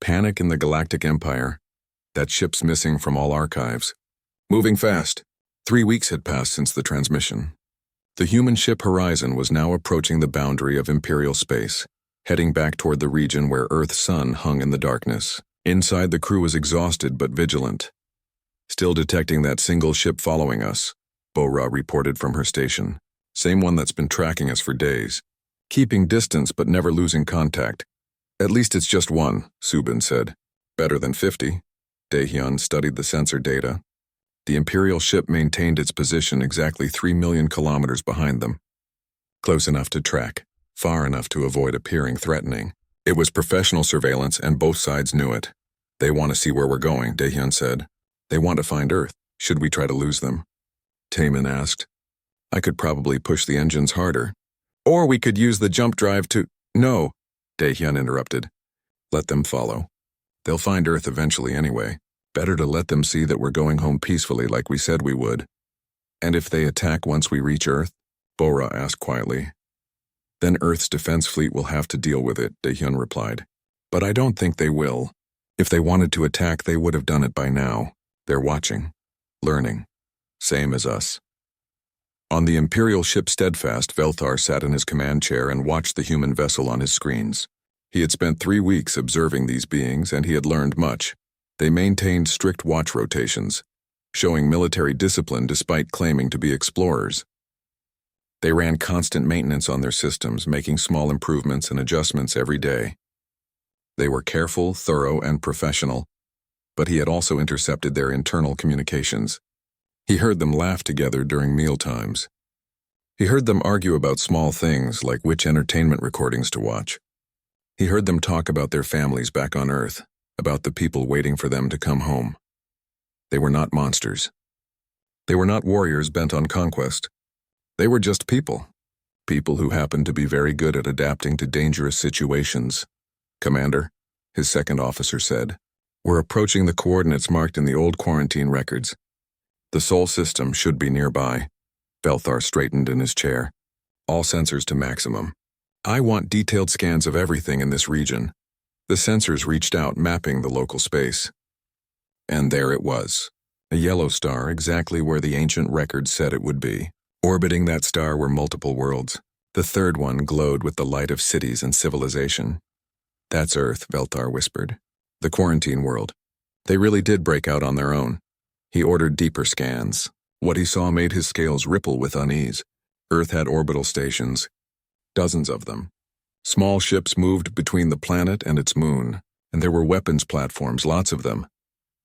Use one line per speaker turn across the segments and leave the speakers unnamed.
Panic in the Galactic Empire. That ship's missing from all archives. Moving fast. 3 weeks had passed since the transmission. The human ship Horizon was now approaching the boundary of Imperial space, heading back toward the region where Earth's sun hung in the darkness. Inside, the crew was exhausted but vigilant. Still detecting that single ship following us, Bora reported from her station. Same one that's been tracking us for days. Keeping distance but never losing contact. At least it's just one, Subin said. Better than 50. Daehyun studied the sensor data. The Imperial ship maintained its position exactly 3 million kilometers behind them. Close enough to track, far enough to avoid appearing threatening. It was professional surveillance and both sides knew it. They want to see where we're going, Daehyun said. They want to find Earth. Should we try to lose them? Taemin asked. I could probably push the engines harder. Or we could use the jump drive to… No, Daehyun interrupted. Let them follow. They'll find Earth eventually anyway. Better to let them see that we're going home peacefully like we said we would. And if they attack once we reach Earth? Bora asked quietly. Then Earth's defense fleet will have to deal with it, Daehyun replied. But I don't think they will. If they wanted to attack, they would have done it by now. They're watching. Learning. Same as us. On the Imperial ship Steadfast, Velthar sat in his command chair and watched the human vessel on his screens. He had spent 3 weeks observing these beings and he had learned much. They maintained strict watch rotations, showing military discipline despite claiming to be explorers. They ran constant maintenance on their systems, making small improvements and adjustments every day. They were careful, thorough, and professional, but he had also intercepted their internal communications. He heard them laugh together during mealtimes. He heard them argue about small things like which entertainment recordings to watch. He heard them talk about their families back on Earth, about the people waiting for them to come home. They were not monsters. They were not warriors bent on conquest. They were just people. People who happened to be very good at adapting to dangerous situations. Commander, his second officer said, we're approaching the coordinates marked in the old quarantine records. The Sol system should be nearby. Velthar straightened in his chair. All sensors to maximum. I want detailed scans of everything in this region. The sensors reached out, mapping the local space. And there it was. A yellow star exactly where the ancient records said it would be. Orbiting that star were multiple worlds. The third one glowed with the light of cities and civilization. That's Earth, Velthar whispered. The quarantine world. They really did break out on their own. He ordered deeper scans. What he saw made his scales ripple with unease. Earth had orbital stations. Dozens of them. Small ships moved between the planet and its moon, and there were weapons platforms, lots of them,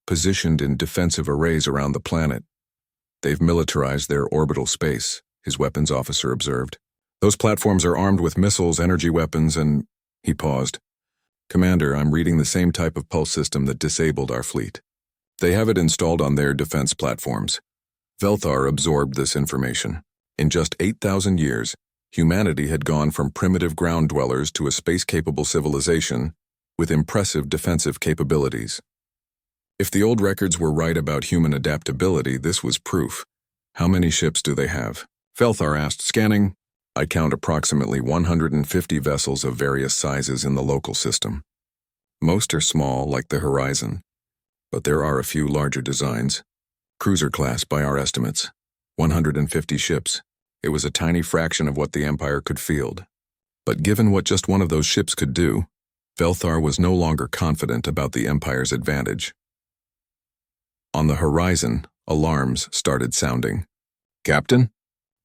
positioned in defensive arrays around the planet. They've militarized their orbital space, his weapons officer observed. Those platforms are armed with missiles, energy weapons, and… He paused. Commander, I'm reading the same type of pulse system that disabled our fleet. They have it installed on their defense platforms. Velthar absorbed this information. In just 8,000 years, humanity had gone from primitive ground dwellers to a space-capable civilization with impressive defensive capabilities. If the old records were right about human adaptability, this was proof. How many ships do they have? Velthar asked, scanning. I count approximately 150 vessels of various sizes in the local system. Most are small, like the Horizon, but there are a few larger designs. Cruiser class by our estimates. 150 ships. It was a tiny fraction of what the Empire could field. But given what just one of those ships could do, Velthar was no longer confident about the Empire's advantage. On the horizon, alarms started sounding. Captain?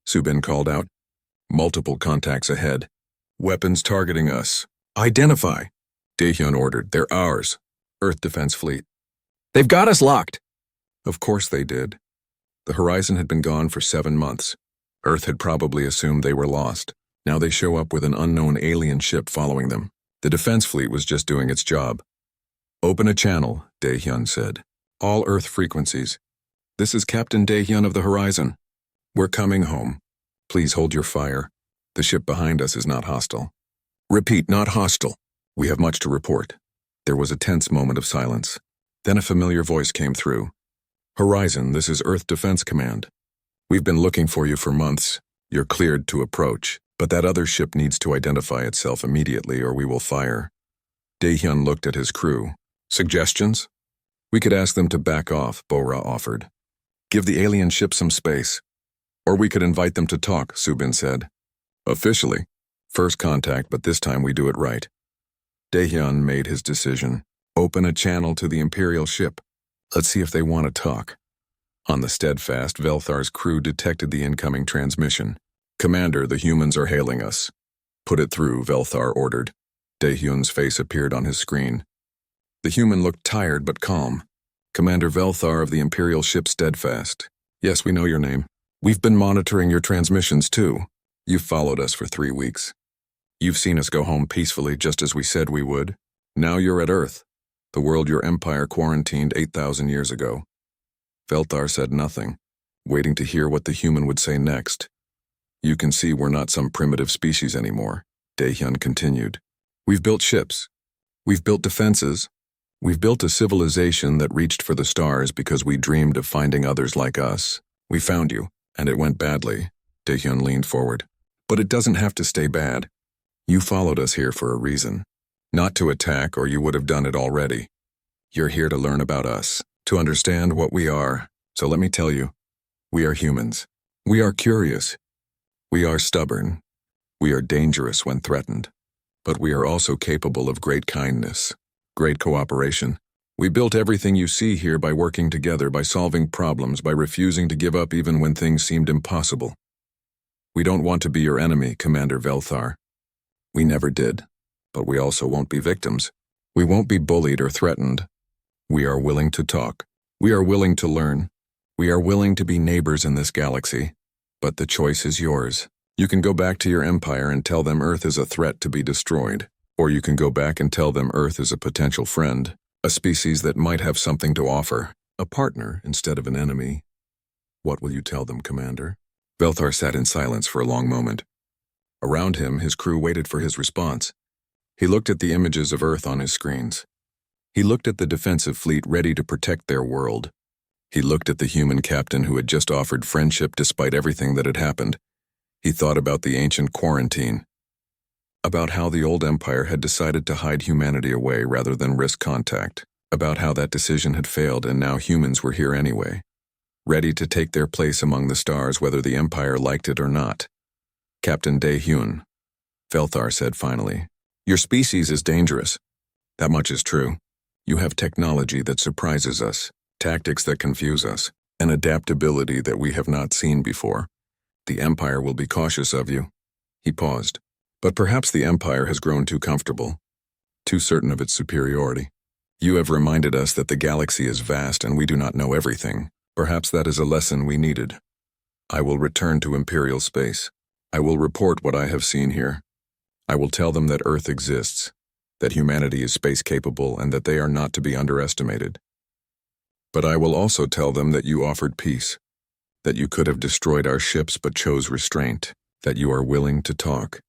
Subin called out. Multiple contacts ahead. Weapons targeting us. Identify. Daehyun ordered. They're ours. Earth Defense Fleet. They've got us locked. Of course they did. The Horizon had been gone for 7 months. Earth had probably assumed they were lost. Now they show up with an unknown alien ship following them. The defense fleet was just doing its job. Open a channel, Daehyun said. All Earth frequencies. This is Captain Daehyun of the Horizon. We're coming home. Please hold your fire. The ship behind us is not hostile. Repeat, not hostile. We have much to report. There was a tense moment of silence. Then a familiar voice came through. Horizon, this is Earth Defense Command. We've been looking for you for months. You're cleared to approach, but that other ship needs to identify itself immediately or we will fire. Daehyun looked at his crew. Suggestions? We could ask them to back off, Bora offered. Give the alien ship some space. Or we could invite them to talk, Subin said. Officially. First contact, but this time we do it right. Daehyun made his decision. Open a channel to the Imperial ship. Let's see if they want to talk. On the Steadfast, Velthar's crew detected the incoming transmission. Commander, the humans are hailing us. Put it through, Velthar ordered. Daehyun's face appeared on his screen. The human looked tired but calm. Commander Velthar of the Imperial ship Steadfast. Yes, we know your name. We've been monitoring your transmissions too. You've followed us for 3 weeks. You've seen us go home peacefully just as we said we would. Now you're at Earth, the world your empire quarantined 8,000 years ago. Velthar said nothing, waiting to hear what the human would say next. You can see we're not some primitive species anymore, Daehyun continued. We've built ships. We've built defenses. We've built a civilization that reached for the stars because we dreamed of finding others like us. We found you, and it went badly. Daehyun leaned forward. But it doesn't have to stay bad. You followed us here for a reason. Not to attack, or you would have done it already. You're here to learn about us, to understand what we are. So let me tell you, we are humans. We are curious. We are stubborn. We are dangerous when threatened. But we are also capable of great kindness, great cooperation. We built everything you see here by working together, by solving problems, by refusing to give up even when things seemed impossible. We don't want to be your enemy, Commander Velthar. We never did, but we also won't be victims. We won't be bullied or threatened. We are willing to talk. We are willing to learn. We are willing to be neighbors in this galaxy. But the choice is yours. You can go back to your empire and tell them Earth is a threat to be destroyed. Or you can go back and tell them Earth is a potential friend, a species that might have something to offer, a partner instead of an enemy. What will you tell them, Commander? Velthar sat in silence for a long moment. Around him, his crew waited for his response. He looked at the images of Earth on his screens. He looked at the defensive fleet ready to protect their world. He looked at the human captain who had just offered friendship despite everything that had happened. He thought about the ancient quarantine, about how the old empire had decided to hide humanity away rather than risk contact, about how that decision had failed and now humans were here anyway, ready to take their place among the stars whether the empire liked it or not. Captain Daehyun, Velthar said finally, your species is dangerous. That much is true. You have technology that surprises us, tactics that confuse us, and adaptability that we have not seen before. The Empire will be cautious of you. He paused. But perhaps the Empire has grown too comfortable, too certain of its superiority. You have reminded us that the galaxy is vast and we do not know everything. Perhaps that is a lesson we needed. I will return to Imperial space. I will report what I have seen here. I will tell them that Earth exists, that humanity is space-capable, and that they are not to be underestimated. But I will also tell them that you offered peace, that you could have destroyed our ships but chose restraint, that you are willing to talk.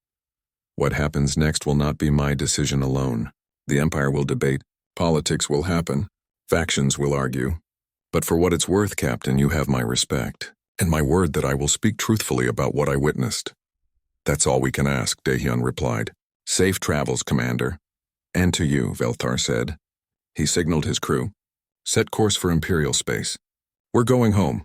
What happens next will not be my decision alone. The Empire will debate, politics will happen, factions will argue. But for what it's worth, Captain, you have my respect, and my word that I will speak truthfully about what I witnessed. That's all we can ask, Daehyun replied. Safe travels, Commander. And to you, Velthar said. He signaled his crew. Set course for Imperial space. We're going home.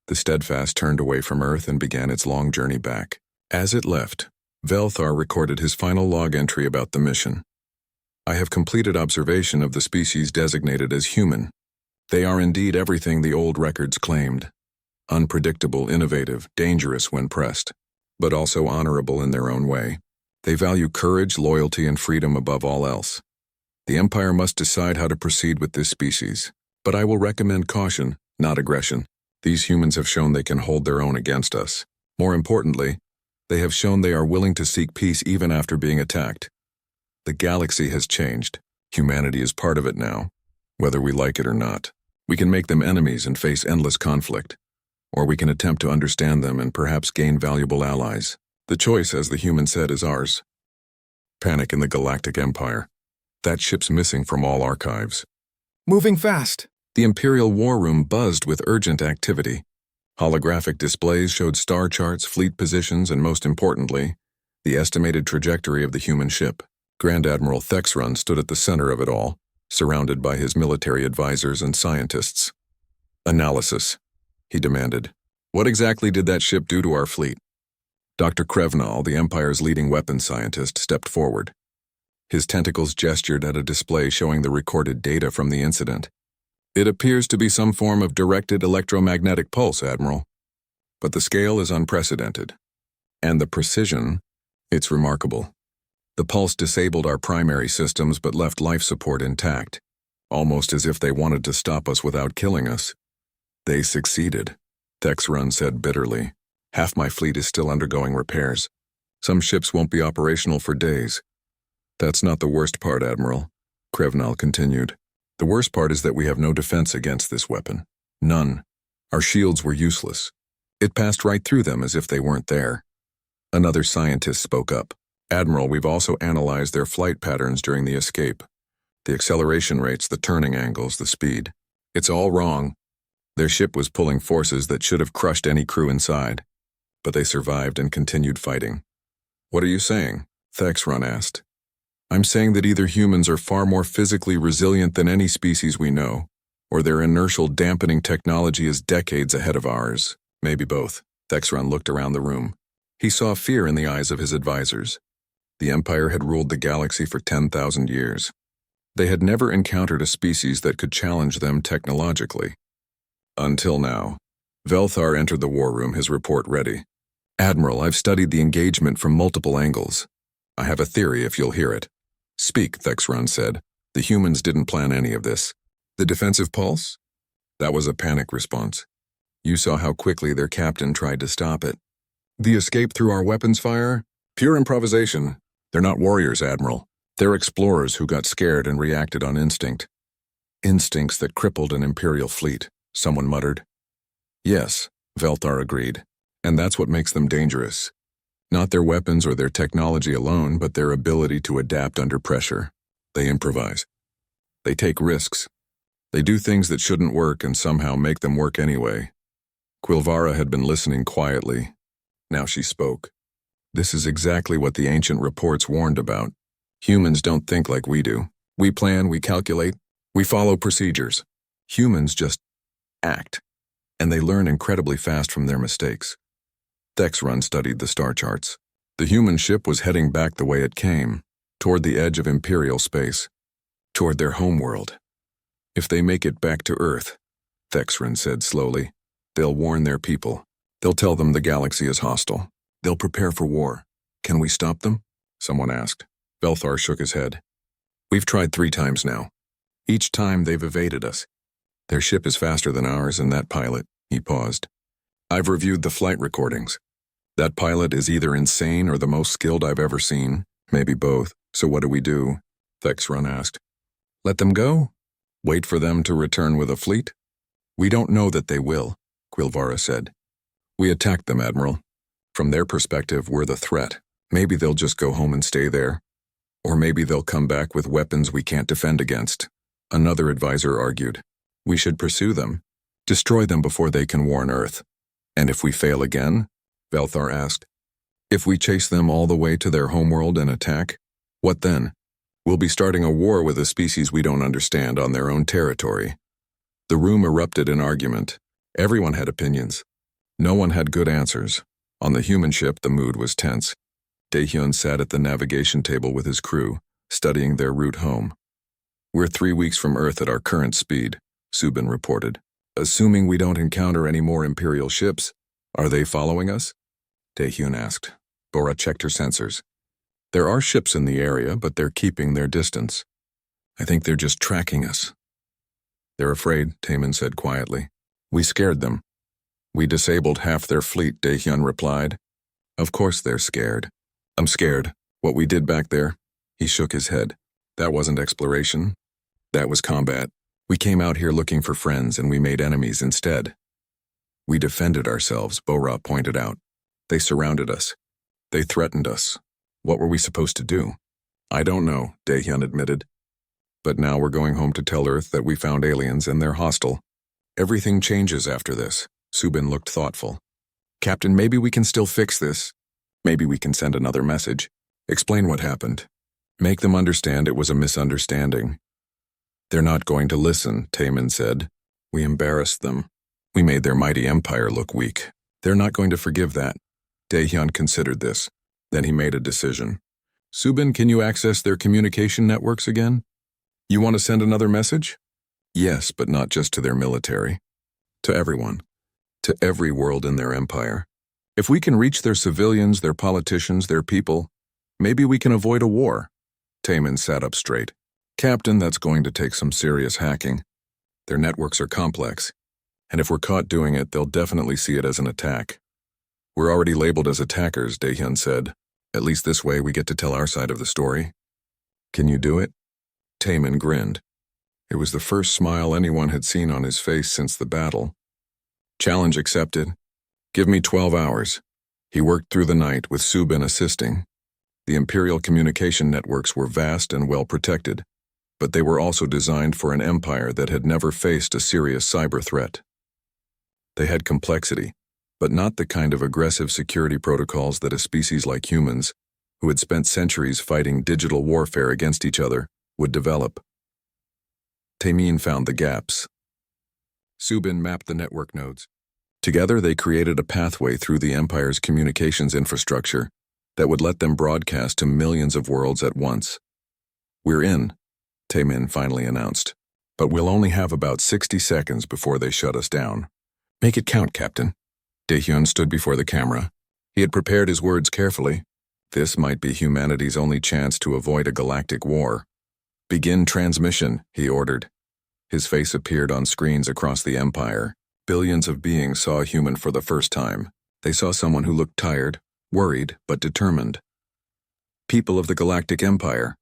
The Steadfast turned away from Earth and began its long journey back. As it left, Velthar recorded his final log entry about the mission. I have completed observation of the species designated as human. They are indeed everything the old records claimed. Unpredictable, innovative, dangerous when pressed, but also honorable in their own way. They value courage, loyalty, and freedom above all else. The Empire must decide how to proceed with this species, but I will recommend caution, not aggression. These humans have shown they can hold their own against us. More importantly, they have shown they are willing to seek peace even after being attacked. The galaxy has changed. Humanity is part of it now, whether we like it or not. We can make them enemies and face endless conflict, or we can attempt to understand them and perhaps gain valuable allies. The choice, as the human said, is ours. Panic in the Galactic Empire. That ship's missing from all archives.
Moving fast.
The Imperial War Room buzzed with urgent activity. Holographic displays showed star charts, fleet positions, and most importantly, the estimated trajectory of the human ship. Grand Admiral Thexrun stood at the center of it all, surrounded by his military advisors and scientists. Analysis, he demanded. What exactly did that ship do to our fleet? Dr. Krevnall, the Empire's leading weapons scientist, stepped forward. His tentacles gestured at a display showing the recorded data from the incident. It appears to be some form of directed electromagnetic pulse, Admiral. But the scale is unprecedented. And the precision, it's remarkable. The pulse disabled our primary systems but left life support intact, almost as if they wanted to stop us without killing us. They succeeded, Thexrun said bitterly. Half my fleet is still undergoing repairs. Some ships won't be operational for days. That's not the worst part, Admiral, Krevnall continued. The worst part is that we have no defense against this weapon. None. Our shields were useless. It passed right through them as if they weren't there. Another scientist spoke up. Admiral, we've also analyzed their flight patterns during the escape. The acceleration rates, the turning angles, the speed. It's all wrong. Their ship was pulling forces that should have crushed any crew inside. But they survived and continued fighting. What are you saying? Thexrun asked. I'm saying that either humans are far more physically resilient than any species we know, or their inertial dampening technology is decades ahead of ours. Maybe both. Thexrun looked around the room. He saw fear in the eyes of his advisors. The Empire had ruled the galaxy for 10,000 years. They had never encountered a species that could challenge them technologically. Until now. Velthar entered the war room, his report ready. Admiral, I've studied the engagement from multiple angles. I have a theory if you'll hear it. Speak, Thexrun said. The humans didn't plan any of this. The defensive pulse? That was a panic response. You saw how quickly their captain tried to stop it. The escape through our weapons fire? Pure improvisation. They're not warriors, Admiral. They're explorers who got scared and reacted on instinct. Instincts that crippled an Imperial fleet, someone muttered. Yes, Velthar agreed. And that's what makes them dangerous. Not their weapons or their technology alone, but their ability to adapt under pressure. They improvise. They take risks. They do things that shouldn't work and somehow make them work anyway. Quilvara had been listening quietly. Now she spoke. This is exactly what the ancient reports warned about. Humans don't think like we do. We plan, we calculate, we follow procedures. Humans just act. And they learn incredibly fast from their mistakes. Thexrun studied the star charts. The human ship was heading back the way it came, toward the edge of Imperial space, toward their homeworld. If they make it back to Earth, Thexrun said slowly, they'll warn their people. They'll tell them the galaxy is hostile. They'll prepare for war. Can we stop them? Someone asked. Velthar shook his head. We've tried 3 times now. Each time they've evaded us. Their ship is faster than ours, and that pilot, he paused. I've reviewed the flight recordings. That pilot is either insane or the most skilled I've ever seen, maybe both. So what do? Thexrun asked. Let them go? Wait for them to return with a fleet? We don't know that they will, Quilvara said. We attacked them, Admiral. From their perspective, we're the threat. Maybe they'll just go home and stay there. Or maybe they'll come back with weapons we can't defend against. Another advisor argued. We should pursue them. Destroy them before they can warn Earth. And if we fail again? Velthar asked. If we chase them all the way to their homeworld and attack, what then? We'll be starting a war with a species we don't understand on their own territory. The room erupted in argument. Everyone had opinions. No one had good answers. On the human ship, the mood was tense. Daehyun sat at the navigation table with his crew, studying their route home. We're 3 weeks from Earth at our current speed, Subin reported. Assuming we don't encounter any more Imperial ships, are they following us? Daehyun asked. Bora checked her sensors. There are ships in the area, but they're keeping their distance. I think they're just tracking us. They're afraid, Taemin said quietly. We scared them. We disabled half their fleet, Daehyun replied. Of course they're scared. I'm scared. What we did back there? He shook his head. That wasn't exploration. That was combat. We came out here looking for friends and we made enemies instead. We defended ourselves, Bora pointed out. They surrounded us. They threatened us. What were we supposed to do? I don't know, Daehyun admitted. But now we're going home to tell Earth that we found aliens and they're hostile. Everything changes after this. Subin looked thoughtful. Captain, maybe we can still fix this. Maybe we can send another message. Explain what happened. Make them understand it was a misunderstanding. They're not going to listen, Taemin said. We embarrassed them. We made their mighty empire look weak. They're not going to forgive that. Daehyun considered this. Then he made a decision. Subin, can you access their communication networks again? You want to send another message? Yes, but not just to their military. To everyone. To every world in their empire. If we can reach their civilians, their politicians, their people, maybe we can avoid a war. Taemin sat up straight. Captain, that's going to take some serious hacking. Their networks are complex, and if we're caught doing it, they'll definitely see it as an attack. We're already labeled as attackers, Daehyun said. At least this way we get to tell our side of the story. Can you do it? Taemin grinned. It was the first smile anyone had seen on his face since the battle. Challenge accepted. Give me 12 hours. He worked through the night with Subin assisting. The Imperial communication networks were vast and well protected, but they were also designed for an empire that had never faced a serious cyber threat. They had complexity, but not the kind of aggressive security protocols that a species like humans, who had spent centuries fighting digital warfare against each other, would develop. Taemin found the gaps. Subin mapped the network nodes. Together they created a pathway through the Empire's communications infrastructure that would let them broadcast to millions of worlds at once. We're in, Taemin finally announced, but we'll only have about 60 seconds before they shut us down. Make it count, Captain. Daehyun stood before the camera. He had prepared his words carefully. This might be humanity's only chance to avoid a galactic war. Begin transmission, he ordered. His face appeared on screens across the Empire. Billions of beings saw a human for the first time. They saw someone who looked tired, worried, but determined. People of the Galactic Empire,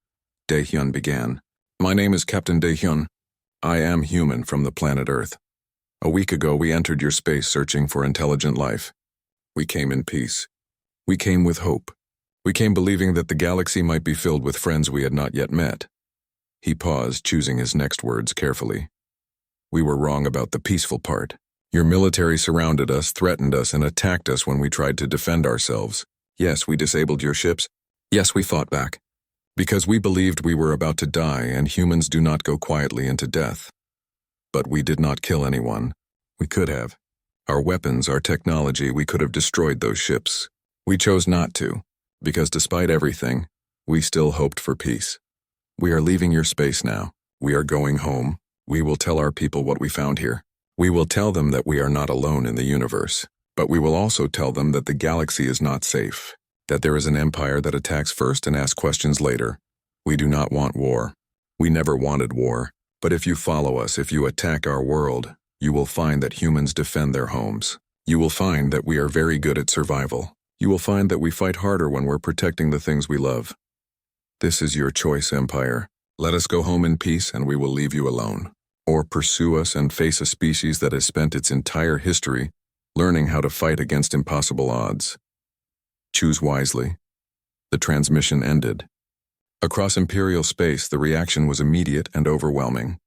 Daehyun began. My name is Captain Daehyun. I am human from the planet Earth. A week ago we entered your space searching for intelligent life. We came in peace. We came with hope. We came believing that the galaxy might be filled with friends we had not yet met. He paused, choosing his next words carefully. We were wrong about the peaceful part. Your military surrounded us, threatened us, and attacked us when we tried to defend ourselves. Yes, we disabled your ships. Yes, we fought back. Because we believed we were about to die, and humans do not go quietly into death. But we did not kill anyone. We could have. Our weapons, our technology, we could have destroyed those ships. We chose not to, because despite everything, we still hoped for peace. We are leaving your space now. We are going home. We will tell our people what we found here. We will tell them that we are not alone in the universe, but we will also tell them that the galaxy is not safe, that there is an empire that attacks first and asks questions later. We do not want war. We never wanted war, but if you follow us, if you attack our world, you will find that humans defend their homes. You will find that we are very good at survival. You will find that we fight harder when we're protecting the things we love. This is your choice, Empire. Let us go home in peace and we will leave you alone. Or pursue us and face a species that has spent its entire history learning how to fight against impossible odds. Choose wisely. The transmission ended. Across Imperial space, the reaction was immediate and overwhelming.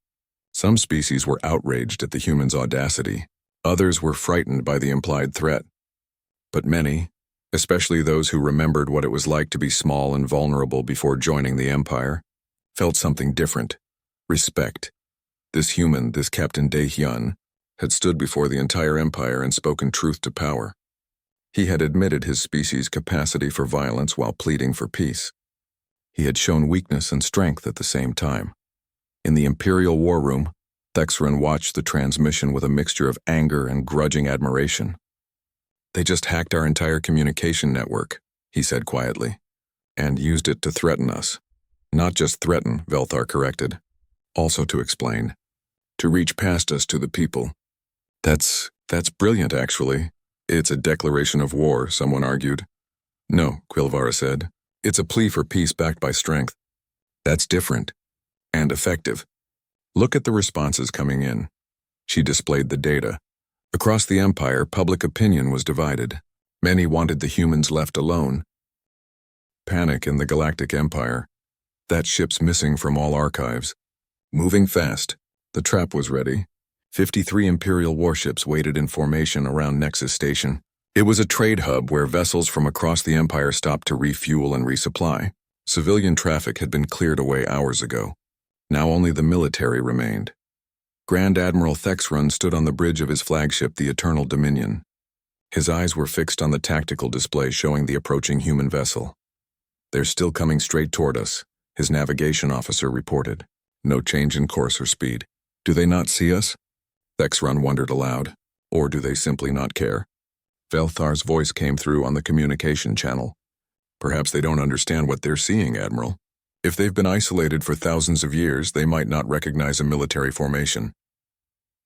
Some species were outraged at the humans' audacity. Others were frightened by the implied threat. But many, especially those who remembered what it was like to be small and vulnerable before joining the Empire, felt something different. Respect. This human, this Captain Daehyun, had stood before the entire Empire and spoken truth to power. He had admitted his species' capacity for violence while pleading for peace. He had shown weakness and strength at the same time. In the Imperial War Room, Thexran watched the transmission with a mixture of anger and grudging admiration. They just hacked our entire communication network, he said quietly, and used it to threaten us. Not just threaten, Velthar corrected. Also to explain. To reach past us to the people. That's brilliant, actually. It's a declaration of war, someone argued. No, Quilvara said. It's a plea for peace backed by strength. That's different. And effective. Look at the responses coming in. She displayed the data. Across the Empire, public opinion was divided. Many wanted the humans left alone. Panic in the Galactic Empire. That ship's missing from all archives. Moving fast. The trap was ready. 53 Imperial warships waited in formation around Nexus Station. It was a trade hub where vessels from across the Empire stopped to refuel and resupply. Civilian traffic had been cleared away hours ago. Now only the military remained. Grand Admiral Thexrun stood on the bridge of his flagship, the Eternal Dominion. His eyes were fixed on the tactical display showing the approaching human vessel. "They're still coming straight toward us," his navigation officer reported. "No change in course or speed." "Do they not see us?" Thexrun wondered aloud. "Or do they simply not care?" Velthar's voice came through on the communication channel. "Perhaps they don't understand what they're seeing, Admiral. If they've been isolated for thousands of years, they might not recognize a military formation."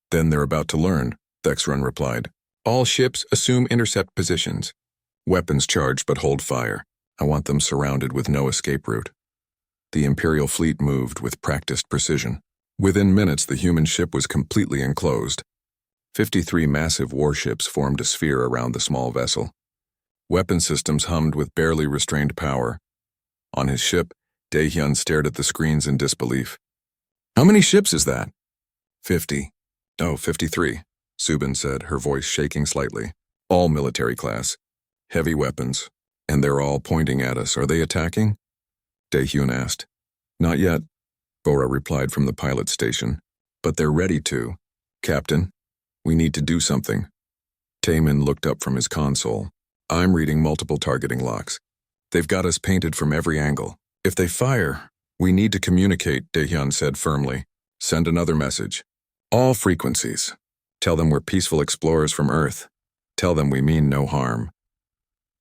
"Then they're about to learn," Thexrun replied. "All ships assume intercept positions. Weapons charged but hold fire. I want them surrounded with no escape route." The Imperial fleet moved with practiced precision. Within minutes, the human ship was completely enclosed. 53 massive warships formed a sphere around the small vessel. Weapon systems hummed with barely restrained power. On his ship, Daehyun stared at the screens in disbelief. "How many ships is that?" 50. "Oh, 53, Subin said, her voice shaking slightly. "All military class. Heavy weapons. And they're all pointing at us. Are they attacking?" Daehyun asked. "Not yet," Bora replied from the pilot station. "But they're ready to. Captain, we need to do something." Taemin looked up from his console. "I'm reading multiple targeting locks. They've got us painted from every angle. If they fire, we need to communicate," Daehyun said firmly. "Send another message. All frequencies. Tell them we're peaceful explorers from Earth. Tell them we mean no harm."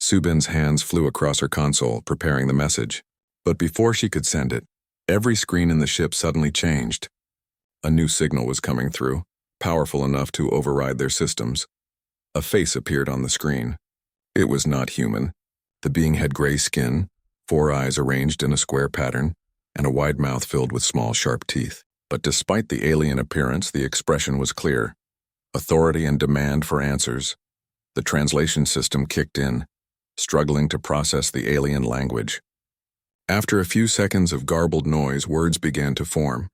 Subin's hands flew across her console, preparing the message. But before she could send it, every screen in the ship suddenly changed. A new signal was coming through, powerful enough to override their systems. A face appeared on the screen. It was not human. The being had gray skin, 4 eyes arranged in a square pattern, and a wide mouth filled with small, sharp teeth. But despite the alien appearance, the expression was clear. Authority and demand for answers. The translation system kicked in, struggling to process the alien language. After a few seconds of garbled noise, words began to form.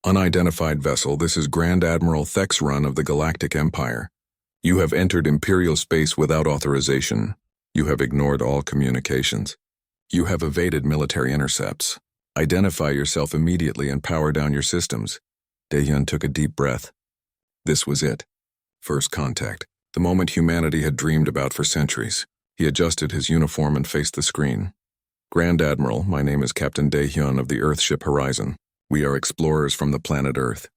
"Unidentified vessel, this is Grand Admiral Thexrun of the Galactic Empire. You have entered Imperial space without authorization. You have ignored all communications. You have evaded military intercepts. Identify yourself immediately and power down your systems." Daehyun took a deep breath. This was it. First contact. The moment humanity had dreamed about for centuries. He adjusted his uniform and faced the screen. "Grand Admiral, my name is Captain Daehyun of the Earthship Horizon. We are explorers from the planet Earth,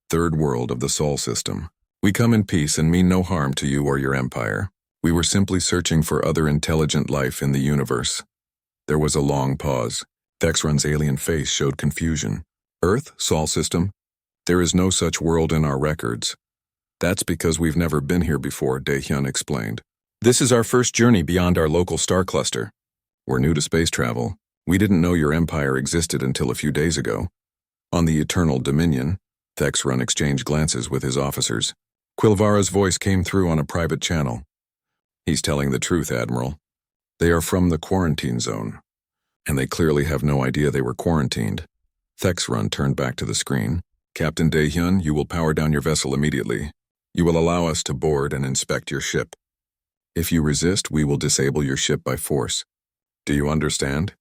third world of the Sol system. We come in peace and mean no harm to you or your empire. We were simply searching for other intelligent life in the universe." There was a long pause. Thexrun's alien face showed confusion. "Earth? Sol system? There is no such world in our records." "That's because we've never been here before," Daehyun explained. "This is our first journey beyond our local star cluster. We're new to space travel. We didn't know your empire existed until a few days ago." On the Eternal Dominion, Thexrun exchanged glances with his officers. Quilvara's voice came through on a private channel. "He's telling the truth, Admiral. They are from the quarantine zone, and they clearly have no idea they were quarantined." Thexrun turned back to the screen. "Captain Daehyun, you will power down your vessel immediately. You will allow us to board and inspect your ship. If you resist, we will disable your ship by force. Do you understand?"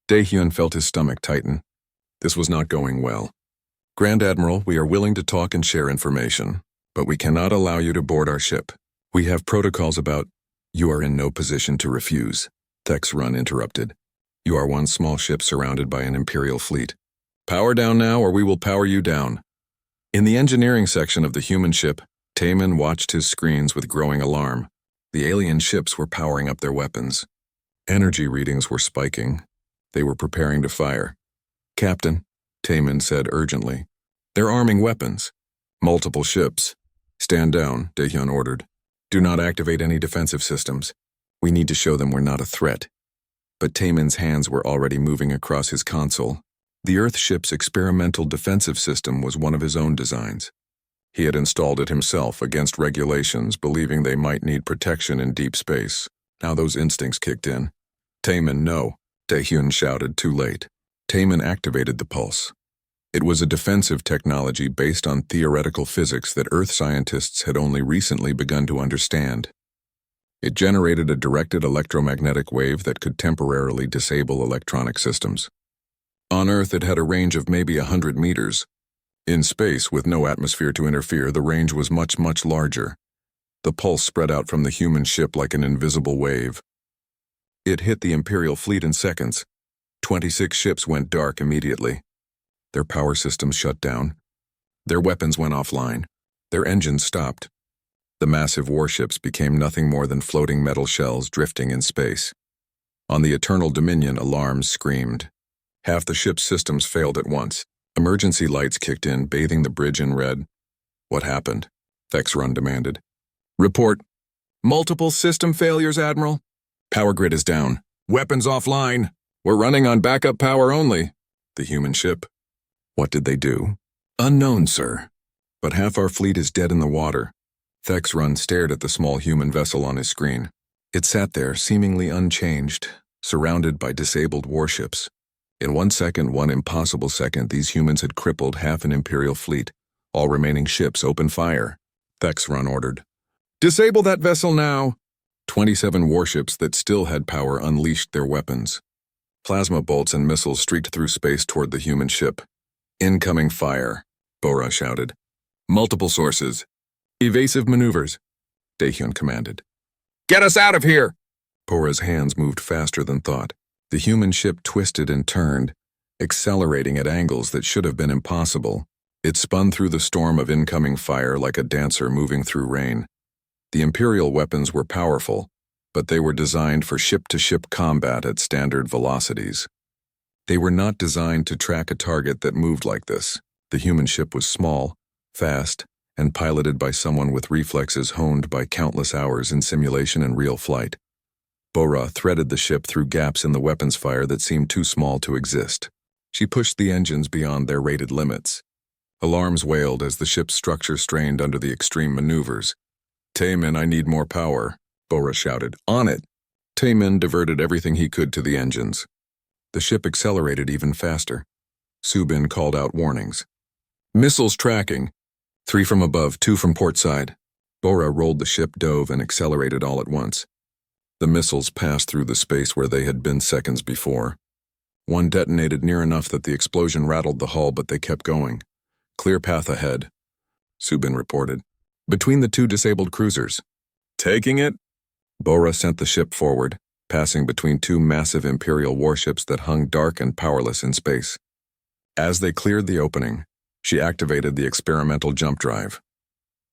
Daehyun felt his stomach tighten. This was not going well. "Grand Admiral, we are willing to talk and share information, but we cannot allow you to board our ship. We have protocols about—" "You are in no position to refuse," Thexrun interrupted. "You are one small ship surrounded by an Imperial fleet. Power down now or we will power you down." In the engineering section of the human ship, Taemin watched his screens with growing alarm. The alien ships were powering up their weapons. Energy readings were spiking. They were preparing to fire. "Captain," Taemin said urgently, "they're arming weapons. Multiple ships." "Stand down," Daehyun ordered. "Do not activate any defensive systems. We need to show them we're not a threat." But Taemin's hands were already moving across his console. The Earthship's experimental defensive system was one of his own designs. He had installed it himself against regulations, believing they might need protection in deep space. Now those instincts kicked in. "Taemin, no," Daehyun shouted, too late. Taemin activated the pulse. It was a defensive technology based on theoretical physics that Earth scientists had only recently begun to understand. It generated a directed electromagnetic wave that could temporarily disable electronic systems. On Earth, it had a range of maybe 100 meters. In space, with no atmosphere to interfere, the range was much, much larger. The pulse spread out from the human ship like an invisible wave. It hit the Imperial fleet in seconds. 26 ships went dark immediately. Their power systems shut down. Their weapons went offline. Their engines stopped. The massive warships became nothing more than floating metal shells drifting in space. On the Eternal Dominion, alarms screamed. Half the ship's systems failed at once. Emergency lights kicked in, bathing the bridge in red. What happened? Thexrun demanded. Report. Multiple system failures, Admiral. Power grid is down. Weapons offline. We're running on backup power only. The human ship. What did they do? Unknown, sir. But half our fleet is dead in the water. Thexrun stared at the small human vessel on his screen. It sat there, seemingly unchanged, surrounded by disabled warships. In 1 second, one impossible second, these humans had crippled half an Imperial fleet. All remaining ships open fire. Thexrun ordered. Disable that vessel now! 27 warships that still had power unleashed their weapons. Plasma bolts and missiles streaked through space toward the human ship. Incoming fire, Bora shouted. Multiple sources. Evasive maneuvers, Daehyun commanded. Get us out of here! Bora's hands moved faster than thought. The human ship twisted and turned, accelerating at angles that should have been impossible. It spun through the storm of incoming fire like a dancer moving through rain. The Imperial weapons were powerful, but they were designed for ship-to-ship combat at standard velocities. They were not designed to track a target that moved like this. The human ship was small, fast, and piloted by someone with reflexes honed by countless hours in simulation and real flight. Bora threaded the ship through gaps in the weapons fire that seemed too small to exist. She pushed the engines beyond their rated limits. Alarms wailed as the ship's structure strained under the extreme maneuvers. Taemin, I need more power, Bora shouted. On it! Taemin diverted everything he could to the engines. The ship accelerated even faster. Subin called out warnings. Missiles tracking. 3 from above, 2 from port side. Bora rolled the ship, dove, and accelerated all at once. The missiles passed through the space where they had been seconds before. One detonated near enough that the explosion rattled the hull, but they kept going. Clear path ahead, Subin reported. Between the 2 disabled cruisers. Taking it? Bora sent the ship forward, passing between 2 massive Imperial warships that hung dark and powerless in space. As they cleared the opening, she activated the experimental jump drive.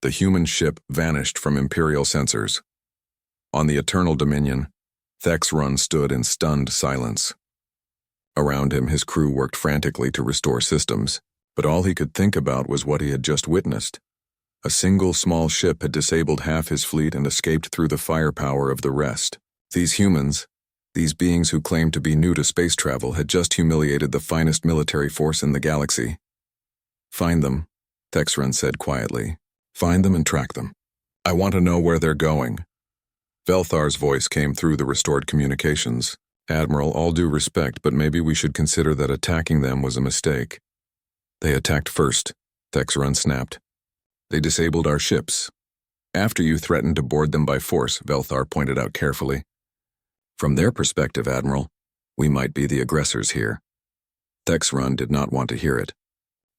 The human ship vanished from Imperial sensors. On the Eternal Dominion, Thexrun stood in stunned silence. Around him, his crew worked frantically to restore systems, but all he could think about was what he had just witnessed. A single small ship had disabled half his fleet and escaped through the firepower of the rest. These humans, these beings who claimed to be new to space travel, had just humiliated the finest military force in the galaxy. Find them, Thexrun said quietly. Find them and track them. I want to know where they're going. Velthar's voice came through the restored communications. Admiral, all due respect, but maybe we should consider that attacking them was a mistake. They attacked first, Thexrun snapped. They disabled our ships. After you threatened to board them by force, Velthar pointed out carefully. From their perspective, Admiral, we might be the aggressors here. Thexrun did not want to hear it.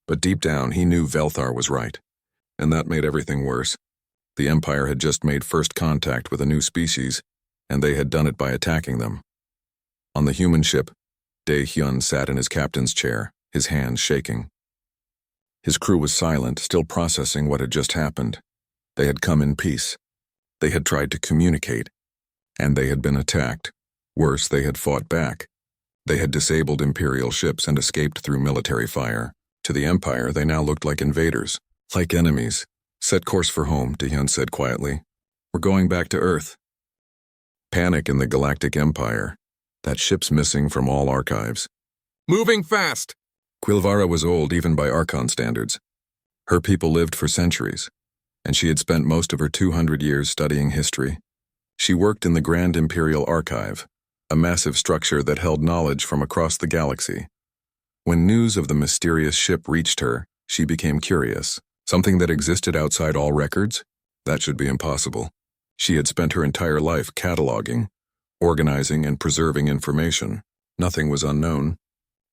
But deep down, he knew Velthar was right. And that made everything worse. The Empire had just made first contact with a new species, and they had done it by attacking them. On the human ship, Daehyun sat in his captain's chair, his hands shaking. His crew was silent, still processing what had just happened. They had come in peace. They had tried to communicate, and they had been attacked. Worse, they had fought back. They had disabled Imperial ships and escaped through military fire. To the Empire, they now looked like invaders, like enemies. Set course for home, Daehyun said quietly. We're going back to Earth. Panic in the Galactic Empire. That ship's missing from all archives. Moving fast! Quilvara was old even by Archon standards. Her people lived for centuries, and she had spent most of her 200 years studying history. She worked in the Grand Imperial Archive, a massive structure that held knowledge from across the galaxy. When news of the mysterious ship reached her, she became curious. Something that existed outside all records? That should be impossible. She had spent her entire life cataloging, organizing, and preserving information. Nothing was unknown.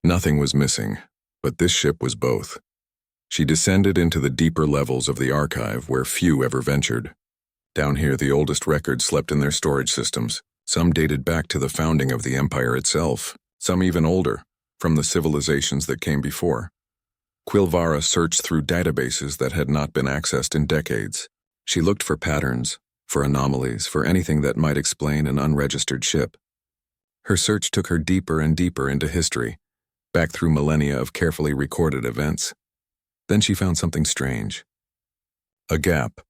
Nothing was missing, but this ship was both. She descended into the deeper levels of the archive where few ever ventured. Down here, the oldest records slept in their storage systems. Some dated back to the founding of the Empire itself, some even older, from the civilizations that came before. Quilvara searched through databases that had not been accessed in decades. She looked for patterns, for anomalies, for anything that might explain an unregistered ship. Her search took her deeper and deeper into history, back through millennia of carefully recorded events. Then she found something strange. A gap.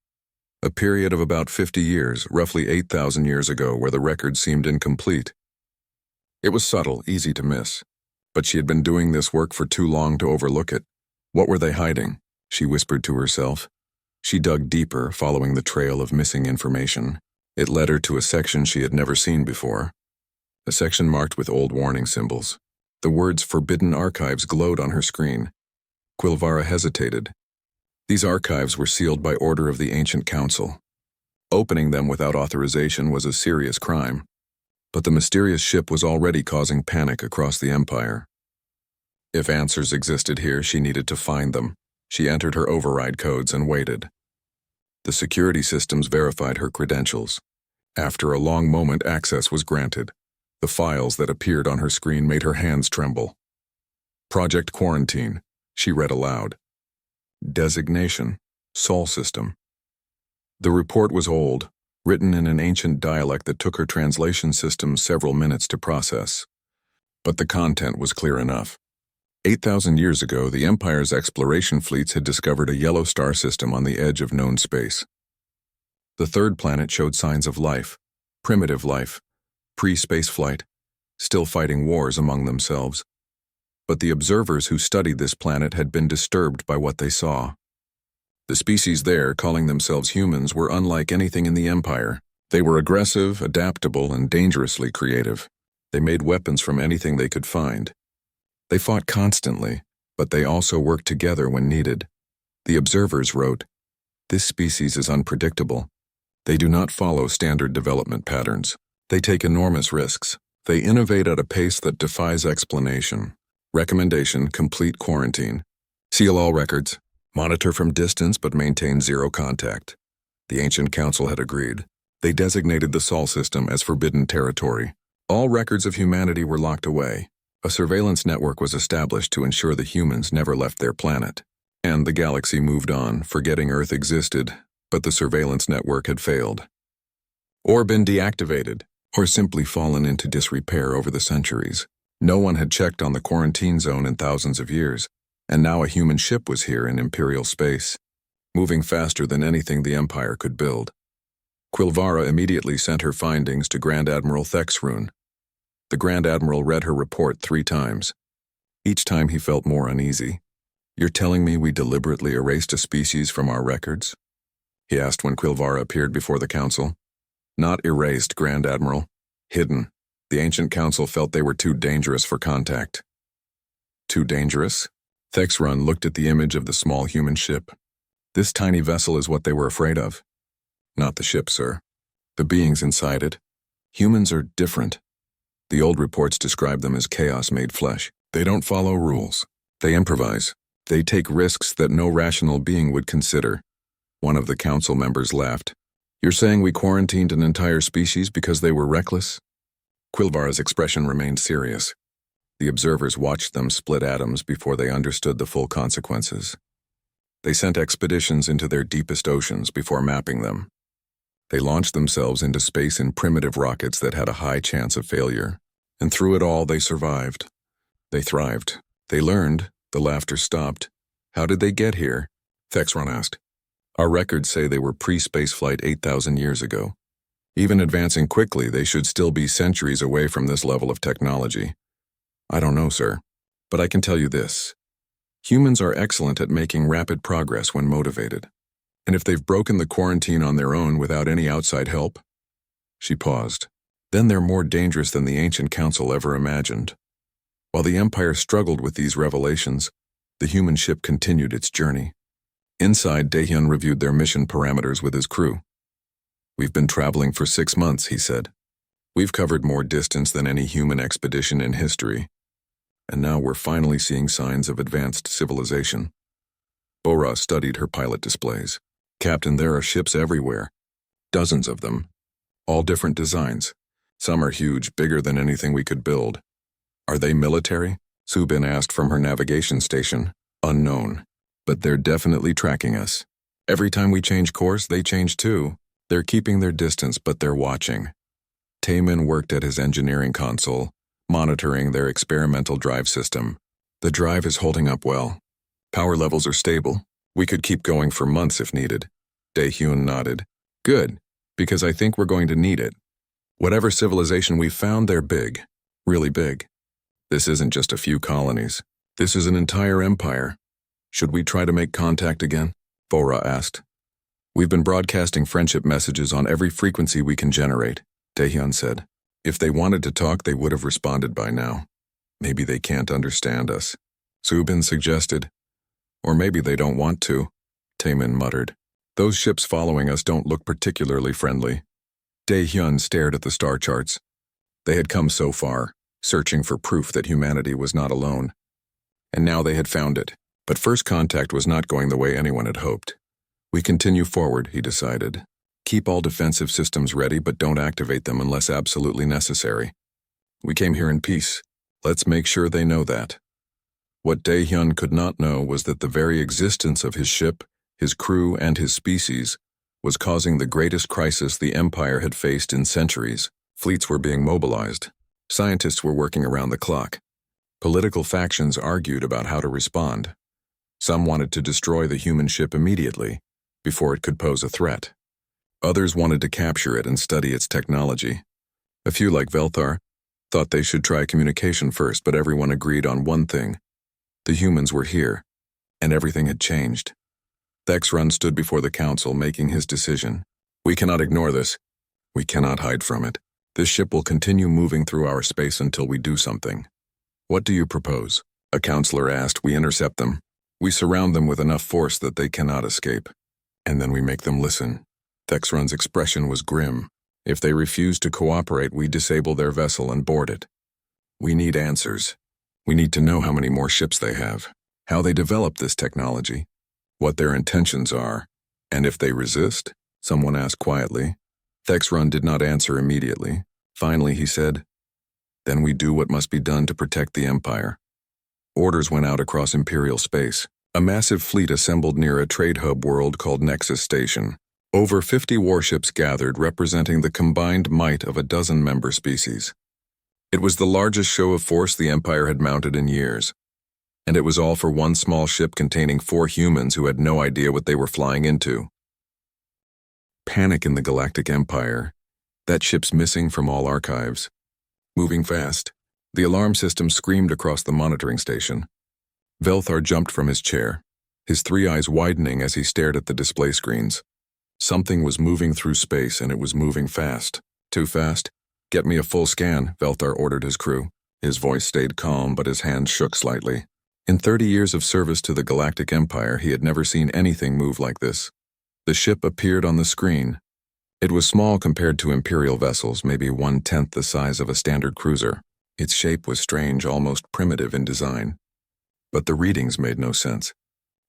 A period of about 50 years, roughly 8,000 years ago, where the record seemed incomplete. It was subtle, easy to miss, but she had been doing this work for too long to overlook it. What were they hiding? She whispered to herself. She dug deeper, following the trail of missing information. It led her to a section she had never seen before. A section marked with old warning symbols. The words "Forbidden Archives" glowed on her screen. Quilvara hesitated. These archives were sealed by order of the Ancient Council. Opening them without authorization was a serious crime. But the mysterious ship was already causing panic across the Empire. If answers existed here, she needed to find them. She entered her override codes and waited. The security systems verified her credentials. After a long moment, access was granted. The files that appeared on her screen made her hands tremble. Project Quarantine, she read aloud. Designation, Sol System. The report was old, written in an ancient dialect that took her translation system several minutes to process. But the content was clear enough. 8,000 years ago, the Empire's exploration fleets had discovered a yellow star system on the edge of known space. The third planet showed signs of life, primitive life, pre-space flight, still fighting wars among themselves. But the observers who studied this planet had been disturbed by what they saw. The species there, calling themselves humans, were unlike anything in the Empire. They were aggressive, adaptable, and dangerously creative. They made weapons from anything they could find. They fought constantly, but they also worked together when needed. The observers wrote, "This species is unpredictable. They do not follow standard development patterns. They take enormous risks. They innovate at a pace that defies explanation. Recommendation: complete quarantine. Seal all records. Monitor from distance but maintain zero contact." The Ancient Council had agreed. They designated the Sol system as forbidden territory. All records of humanity were locked away. A surveillance network was established to ensure the humans never left their planet. And the galaxy moved on, forgetting Earth existed, but the surveillance network had failed. Or been deactivated, or simply fallen into disrepair over the centuries. No one had checked on the quarantine zone in thousands of years, and now a human ship was here in Imperial space, moving faster than anything the Empire could build. Quilvara immediately sent her findings to Grand Admiral Thexrune. The Grand Admiral read her report 3 times. Each time he felt more uneasy. "You're telling me we deliberately erased a species from our records?" he asked when Quilvara appeared before the Council. "Not erased, Grand Admiral. Hidden. The Ancient Council felt they were too dangerous for contact." Too dangerous? Thexrune looked at the image of the small human ship. "This tiny vessel is what they were afraid of." "Not the ship, sir. The beings inside it. Humans are different. The old reports describe them as chaos-made flesh. They don't follow rules. They improvise. They take risks that no rational being would consider." One of the council members laughed. "You're saying we quarantined an entire species because they were reckless?" Quilvara's expression remained serious. The observers watched them split atoms before they understood the full consequences. They sent expeditions into their deepest oceans before mapping them. They launched themselves into space in primitive rockets that had a high chance of failure. And through it all, they survived. They thrived. They learned. The laughter stopped. "How did they get here?" Thexrune asked. "Our records say they were pre-space flight 8,000 years ago. Even advancing quickly, they should still be centuries away from this level of technology." "I don't know, sir. But I can tell you this. Humans are excellent at making rapid progress when motivated. And if they've broken the quarantine on their own without any outside help..." She paused. "Then they're more dangerous than the Ancient Council ever imagined." While the Empire struggled with these revelations, the human ship continued its journey. Inside, Daehyun reviewed their mission parameters with his crew. "We've been traveling for 6 months," he said. "We've covered more distance than any human expedition in history. and now we're finally seeing signs of advanced civilization. Bora studied her pilot displays. Captain, there are ships everywhere. Dozens of them. All different designs. Some are huge, bigger than anything we could build. Are they military? Subin asked from her navigation station. Unknown. But they're definitely tracking us. Every time we change course, they change too. They're keeping their distance, but they're watching. Taemin worked at his engineering console, monitoring their experimental drive system. The drive is holding up well. Power levels are stable. We could keep going for months if needed. Daehyun nodded. Good, because I think we're going to need it. Whatever civilization we found, they're big. Really big. This isn't just a few colonies. This is an entire empire. Should we try to make contact again? Bora asked. We've been broadcasting friendship messages on every frequency we can generate, Daehyun said. If they wanted to talk, they would have responded by now. Maybe they can't understand us, Subin suggested. Or maybe they don't want to, Taemin muttered. Those ships following us don't look particularly friendly. Daehyun stared at the star charts. They had come so far, searching for proof that humanity was not alone. And now they had found it. But first contact was not going the way anyone had hoped. We continue forward, he decided. Keep all defensive systems ready, but don't activate them unless absolutely necessary. We came here in peace. Let's make sure they know that. What Daehyun could not know was that the very existence of his ship, his crew, and his species was causing the greatest crisis the Empire had faced in centuries. Fleets were being mobilized. Scientists were working around the clock. Political factions argued about how to respond. Some wanted to destroy the human ship immediately, before it could pose a threat. Others wanted to capture it and study its technology. A few, like Velthar, thought they should try communication first, but everyone agreed on one thing. The humans were here, and everything had changed. Thexrun stood before the council, making his decision. We cannot ignore this. We cannot hide from it. This ship will continue moving through our space until we do something. What do you propose? A counselor asked. We intercept them. We surround them with enough force that they cannot escape. And then we make them listen. Thexrun's expression was grim. If they refuse to cooperate, we disable their vessel and board it. We need answers. We need to know how many more ships they have, how they developed this technology, what their intentions are, and if they resist, someone asked quietly. Thexrun did not answer immediately. Finally, he said, Then we do what must be done to protect the Empire. Orders went out across Imperial space. A massive fleet assembled near a trade hub world called Nexus Station. Over 50 warships gathered, representing the combined might of a dozen member species. It was the largest show of force the Empire had mounted in years. And it was all for one small ship containing 4 humans who had no idea what they were flying into. Panic in the Galactic Empire. That ship's missing from all archives. Moving fast. The alarm system screamed across the monitoring station. Velthar jumped from his chair, his 3 eyes widening as he stared at the display screens. Something was moving through space, and it was moving fast. Too fast? Get me a full scan, Velthar ordered his crew. His voice stayed calm, but his hands shook slightly. In 30 years of service to the Galactic Empire, he had never seen anything move like this. The ship appeared on the screen. It was small compared to Imperial vessels, maybe 1/10 the size of a standard cruiser. Its shape was strange, almost primitive in design. But the readings made no sense.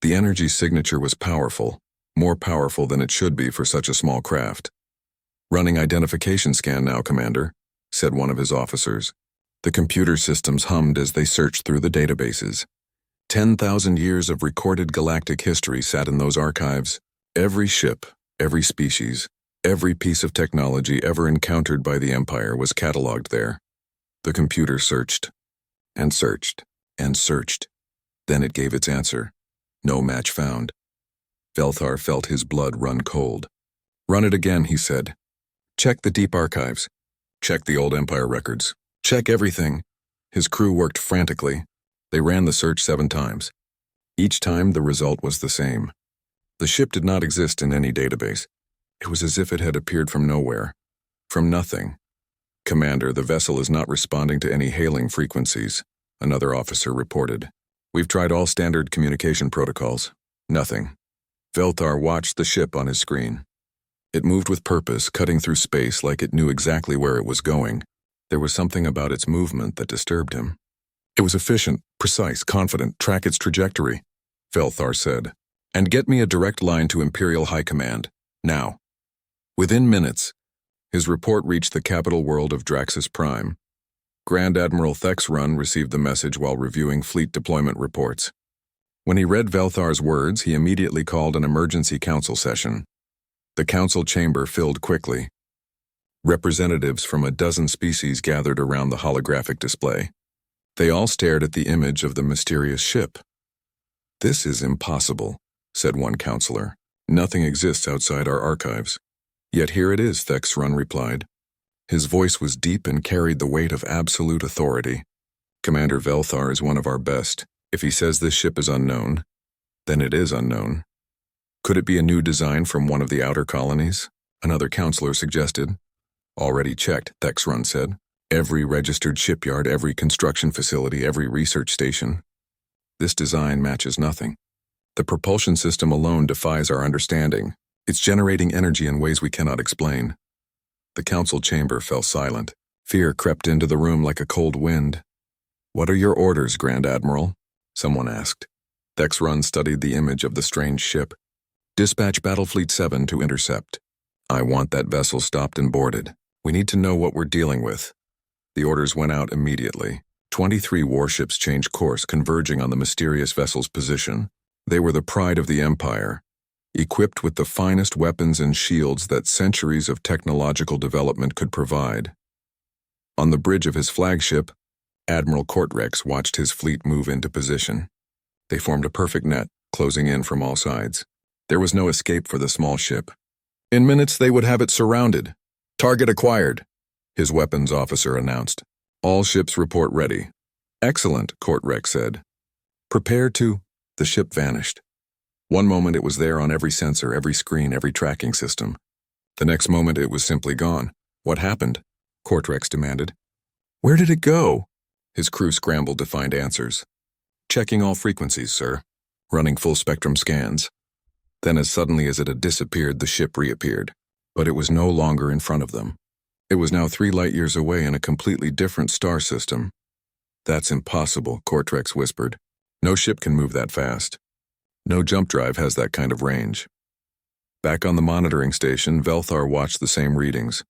The energy signature was powerful, more powerful than it should be for such a small craft. Running identification scan now, Commander, said one of his officers. The computer systems hummed as they searched through the databases. 10,000 years of recorded galactic history sat in those archives. Every ship, every species, every piece of technology ever encountered by the Empire was cataloged there. The computer searched, and searched, and searched. Then it gave its answer. No match found. Velthar felt his blood run cold. Run it again, he said. Check the deep archives. Check the old Empire records. Check everything. His crew worked frantically. They ran the search 7 times. Each time the result was the same. The ship did not exist in any database. It was as if it had appeared from nowhere. From nothing. Commander, the vessel is not responding to any hailing frequencies, another officer reported. We've tried all standard communication protocols. Nothing. Velthar watched the ship on his screen. It moved with purpose, cutting through space like it knew exactly where it was going. There was something about its movement that disturbed him. It was efficient, precise, confident, track its trajectory, Velthar said. And get me a direct line to Imperial High Command, now. Within minutes, his report reached the capital world of Draxus Prime. Grand Admiral Thexrun received the message while reviewing fleet deployment reports. When he read Velthar's words, he immediately called an emergency council session. The council chamber filled quickly. Representatives from a dozen species gathered around the holographic display. They all stared at the image of the mysterious ship. "This is impossible," said one counselor. "Nothing exists outside our archives." "Yet here it is," Thexrun replied. His voice was deep and carried the weight of absolute authority. "Commander Velthar is one of our best. If he says this ship is unknown, then it is unknown." "Could it be a new design from one of the outer colonies?" another counselor suggested. "Already checked," Thexrun said. "Every registered shipyard, every construction facility, every research station. This design matches nothing. The propulsion system alone defies our understanding. It's generating energy in ways we cannot explain." The council chamber fell silent. Fear crept into the room like a cold wind. "What are your orders, Grand Admiral?" someone asked. Thexrun studied the image of the strange ship. "Dispatch Battlefleet 7 to intercept. I want that vessel stopped and boarded. We need to know what we're dealing with." The orders went out immediately. 23 warships changed course, converging on the mysterious vessel's position. They were the pride of the Empire, equipped with the finest weapons and shields that centuries of technological development could provide. On the bridge of his flagship, Admiral Kortrex watched his fleet move into position. They formed a perfect net, closing in from all sides. There was no escape for the small ship. In minutes they would have it surrounded. "Target acquired," his weapons officer announced. "All ships report ready." "Excellent," Kortrex said. "Prepare to—" The ship vanished. One moment it was there on every sensor, every screen, every tracking system. The next moment it was simply gone. "What happened?" Kortrex demanded. "Where did it go?" His crew scrambled to find answers. "Checking all frequencies, sir. Running full-spectrum scans." Then as suddenly as it had disappeared, the ship reappeared. But it was no longer in front of them. It was now 3 light-years away in a completely different star system. "That's impossible," Kortrex whispered. "No ship can move that fast. No jump drive has that kind of range." Back on the monitoring station, Velthar watched the same readings.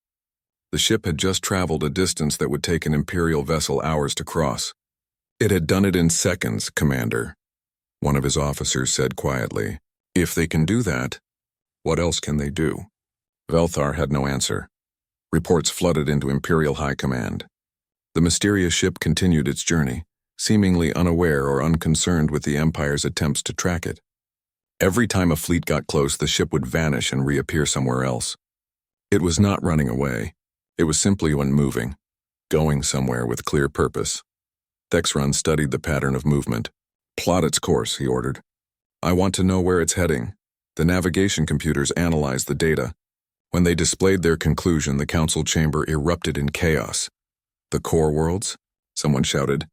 The ship had just traveled a distance that would take an Imperial vessel hours to cross. "It had done it in seconds, Commander," one of his officers said quietly. "If they can do that, what else can they do?" Velthar had no answer. Reports flooded into Imperial High Command. The mysterious ship continued its journey, seemingly unaware or unconcerned with the Empire's attempts to track it. Every time a fleet got close, the ship would vanish and reappear somewhere else. It was not running away. It was simply unmoving, going somewhere with clear purpose. Thexrun studied the pattern of movement. "Plot its course," he ordered. "I want to know where it's heading." The navigation computers analyzed the data. When they displayed their conclusion, the council chamber erupted in chaos. "The core worlds?" someone shouted.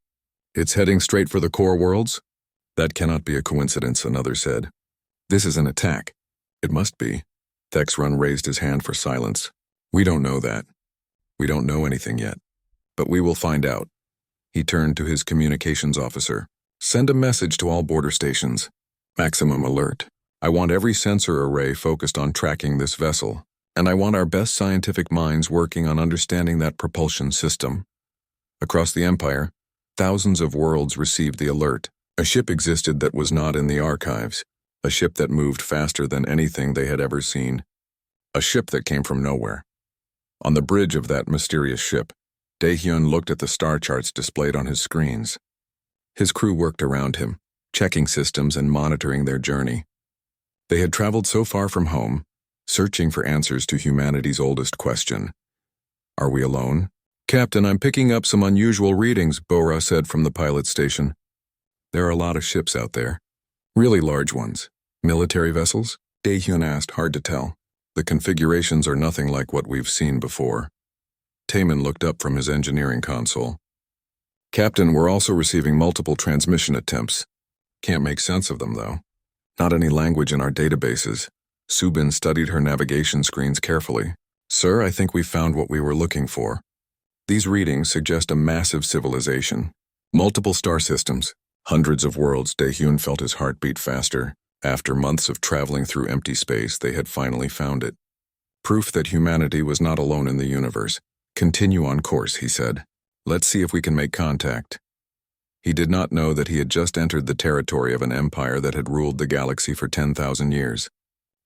"It's heading straight for the core worlds?" "That cannot be a coincidence," another said. "This is an attack." "It must be." Thexrun raised his hand for silence. "We don't know that. We don't know anything yet. But we will find out." He turned to his communications officer. "Send a message to all border stations. Maximum alert. I want every sensor array focused on tracking this vessel, and I want our best scientific minds working on understanding that propulsion system." Across the Empire, thousands of worlds received the alert. A ship existed that was not in the archives. A ship that moved faster than anything they had ever seen. A ship that came from nowhere. On the bridge of that mysterious ship, Daehyun looked at the star charts displayed on his screens. His crew worked around him, checking systems and monitoring their journey. They had traveled so far from home, searching for answers to humanity's oldest question. "Are we alone?" "Captain, I'm picking up some unusual readings," Bora said from the pilot station. "There are a lot of ships out there. Really large ones. Military vessels?" Daehyun asked, hard to tell. "The configurations are nothing like what we've seen before." Taemin looked up from his engineering console. "Captain, we're also receiving multiple transmission attempts. Can't make sense of them, though. Not any language in our databases." Subin studied her navigation screens carefully. "Sir, I think we found what we were looking for. These readings suggest a massive civilization. Multiple star systems, hundreds of worlds. Dahyun felt his heart beat faster. After months of traveling through empty space, they had finally found it. Proof that humanity was not alone in the universe. Continue on course, he said. Let's see if we can make contact. He did not know that he had just entered the territory of an empire that had ruled the galaxy for 10,000 years.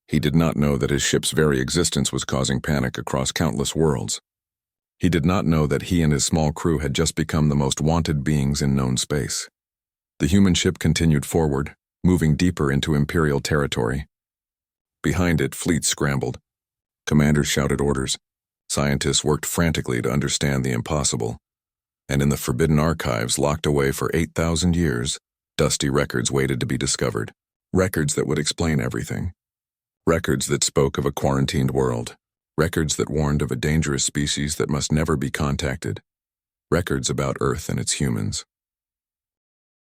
He did not know that his ship's very existence was causing panic across countless worlds. He did not know that he and his small crew had just become the most wanted beings in known space. The human ship continued forward, moving deeper into Imperial territory. Behind it, fleets scrambled. Commanders shouted orders. Scientists worked frantically to understand the impossible. And in the forbidden archives locked away for 8,000 years, dusty records waited to be discovered. Records that would explain everything. Records that spoke of a quarantined world. Records that warned of a dangerous species that must never be contacted. Records about Earth and its humans.